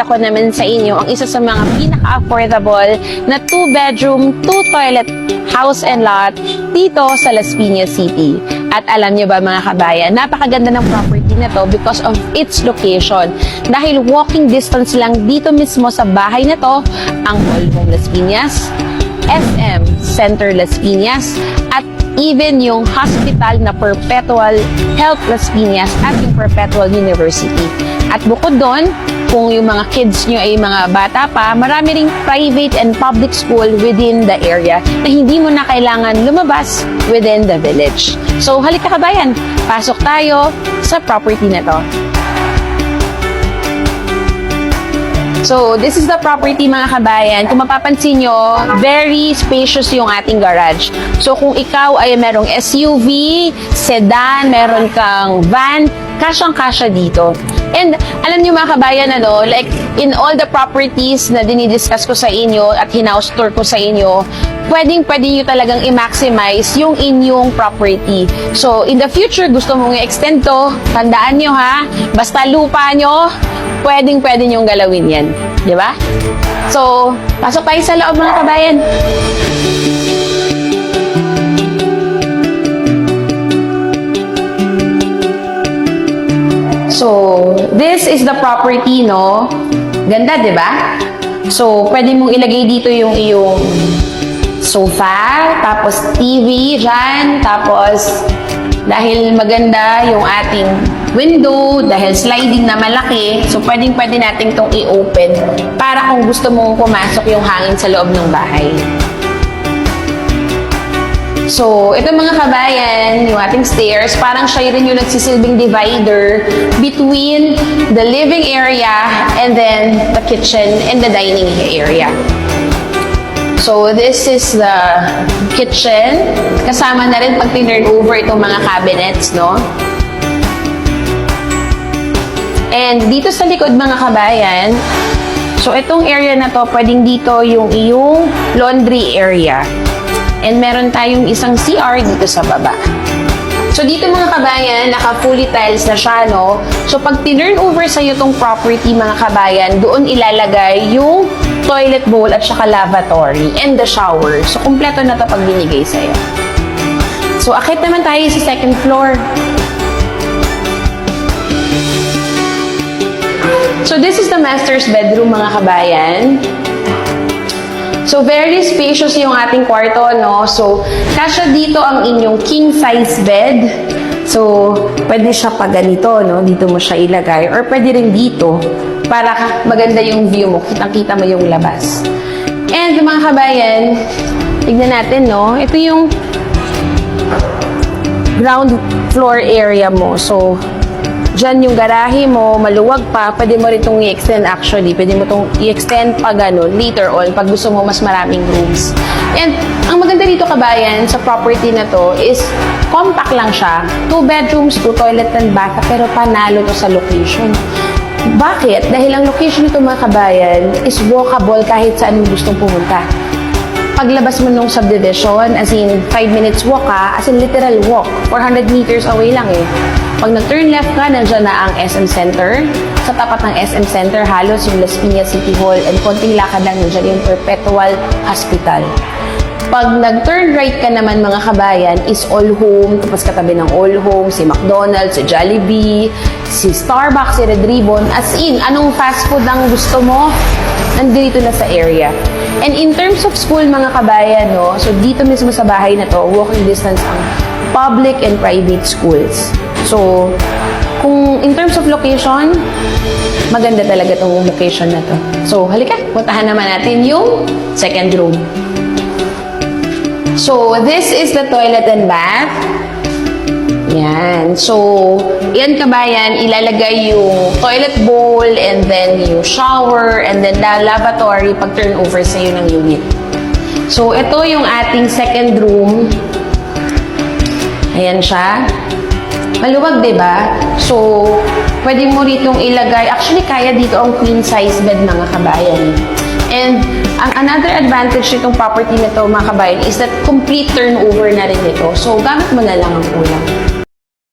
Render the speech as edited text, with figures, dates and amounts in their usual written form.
ipapakita ko naman sa inyo ang isa sa mga pinaka-affordable na 2-bedroom, 2-toilet house and lot dito sa Las Piñas City. At alam niyo ba mga kabayan, napakaganda ng property na to because of its location. Dahil walking distance lang dito mismo sa bahay na to, ang Mall of Las Piñas, SM Center Las Piñas, at even yung hospital na Perpetual Health Las Piñas at yung Perpetual University. At bukod doon, kung yung mga kids nyo ay mga bata pa, marami ring private and public school within the area na hindi mo na kailangan lumabas within the village. So, halika kabayan, pasok tayo sa property na to. So, this is the property mga kabayan. Kung mapapansin nyo, very spacious yung ating garage. So, kung ikaw ay merong SUV, sedan, meron kang van, kasyang-kasya dito. And alam niyo mga kabayan, like in all the properties na dinidiscuss ko sa inyo at hinaus tour ko sa inyo, pwede nyo talagang i-maximize yung inyong property. So, in the future, gusto mong i-extend to, tandaan nyo ha, basta lupa nyo, pwede nyong galawin yan. Di ba? So, pasok tayo sa loob mga kabayan. So, this is the property, no? Ganda, di ba? So, pwede mong ilagay dito yung iyong sofa, tapos TV dyan, tapos dahil maganda yung ating window, dahil sliding na malaki, so pwede natin itong i-open para kung gusto mong pumasok yung hangin sa loob ng bahay. So, ito mga kabayan, yung ating stairs, parang siya rin yung nagsisilbing divider between the living area and then the kitchen and the dining area. So, this is the kitchen. Kasama na rin pag tinurn over itong mga cabinets, no? And dito sa likod mga kabayan, so itong area na to, pwedeng dito yung iyong laundry area. And meron tayong isang CR dito sa baba. So dito mga kabayan, naka-fully tiles na siya, no? So pag tinurn over sa'yo itong property mga kabayan, doon ilalagay yung toilet bowl at saka lavatory and the shower. So kumpleto na to pag binigay sa'yo. So akit naman tayo sa second floor. So this is the master's bedroom mga kabayan. So very spacious yung ating kwarto, no? So kasya dito ang inyong king size bed. So pwede siya pa ganito, no? Dito mo siya ilagay or pwede rin dito para maganda yung view mo, kitang-kita mo yung labas. And mga kabayan, tignan natin, no? Ito yung ground floor area mo. So dyan yung garahe mo, maluwag pa, pwede mo rin itong i-extend actually. Pwede mo itong i-extend pa gano'n, later on, pag gusto mo mas maraming rooms. And ang maganda dito kabayan, sa property na to, is compact lang siya. 2 bedrooms, 2 toilet and bath, pero panalo to sa location. Bakit? Dahil ang location nito mga kabayan is walkable kahit saan mo gustong pumunta. Paglabas mo nung subdivision, as in 5 minutes walk ka, as in literal walk, 400 meters away lang eh. Pag nag-turn left ka, nandiyan na ang SM Center. Sa tapat ng SM Center, halos yung Las Piñas City Hall and konting lakad lang nandiyan yung Perpetual Hospital. Pag nag-turn right ka naman mga kabayan, is All Home, tapos katabi ng All Home, si McDonald's, si Jollibee, si Starbucks, si Red Ribbon. As in, anong fast food ang gusto mo, nandito na sa area. And in terms of school mga kabayan, no, so dito mismo sa bahay na to, walking distance ang public and private schools. So, kung in terms of location, maganda talaga itong location na to. So, halika, puntahan naman natin yung second room. So, this is the toilet and bath. Yan. So, yan kabayan, ilalagay yung toilet bowl and then yung shower and then the lavatory pag turn over sa'yo ng unit. So, ito yung ating second room. Ayan siya. Maluwag, diba? So, pwede mo ritong ilagay. Actually, kaya dito ang queen size bed mga kabayan. And, another advantage nitong property nito mga kabayan is that complete turnover na rin ito. So, gamit mo na lang ang ulam.